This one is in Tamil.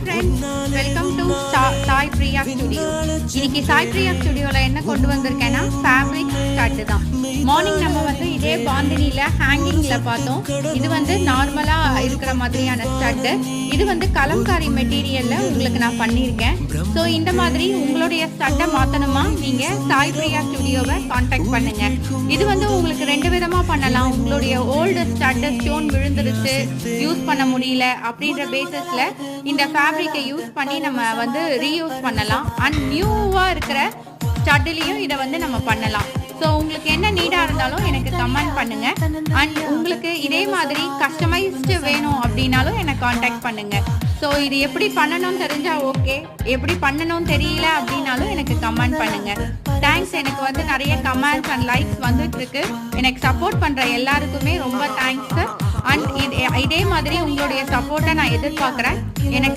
Friends, welcome to Sai Priya studio. இன்னைக்கு சாய் பிரியா ஸ்டுடியோவில் என்ன கொண்டு வந்திருக்கேன்னா ஃபேப்ரிக் ஸ்டட்டு தான். மார்னிங் நம்ம இதே பாந்தினியில் ஹேங்கிங்கில் பார்த்தோம். இது நார்மலாக இருக்கிற மாதிரியான ஸ்டட்டு. இது கலம்காரி மெட்டீரியலில் உங்களுக்கு நான் பண்ணியிருக்கேன். ஸோ இந்த மாதிரி உங்களுடைய ஸ்டட்டை மாற்றணுமா நீங்கள் சாய் பிரியா ஸ்டுடியோவை கான்டாக்ட் பண்ணுங்கள். இது உங்களுக்கு ரெண்டு விதமாக பண்ணலாம். உங்களுடைய ஓல்டு ஸ்டட்டு ஸ்டோன் விழுந்துருச்சு, யூஸ் பண்ண முடியல அப்படின்ற பேசிஸில் இந்த ஃபேப்ரிக்கை யூஸ் பண்ணி நம்ம ரீயூஸ் பண்ணலாம். அண்ட் நியூவாக இருக்கிற ஸ்டட்லேயும் இதை நம்ம பண்ணலாம். ஸோ உங்களுக்கு என்ன நீடாக இருந்தாலும் எனக்கு கமெண்ட் பண்ணுங்கள். அண்ட் உங்களுக்கு இதே மாதிரி கஸ்டமைஸ்டு வேணும் அப்படின்னாலும் என்னை காண்டாக்ட் பண்ணுங்கள். ஸோ இது எப்படி பண்ணணும்னு தெரிஞ்சால் ஓகே, எப்படி பண்ணணும்னு தெரியல அப்படின்னாலும் எனக்கு கமெண்ட் பண்ணுங்கள். தேங்க்ஸ். எனக்கு நிறைய கமெண்ட்ஸ் அண்ட் லைக்ஸ் வந்துட்டுருக்கு. எனக்கு சப்போர்ட் பண்ணுற எல்லாருக்குமே ரொம்ப தேங்க்ஸ். அண்ட் இதே மாதிரி உங்களுடைய சப்போர்ட்டை நான் எதிர்பார்க்குறேன். எனக்கு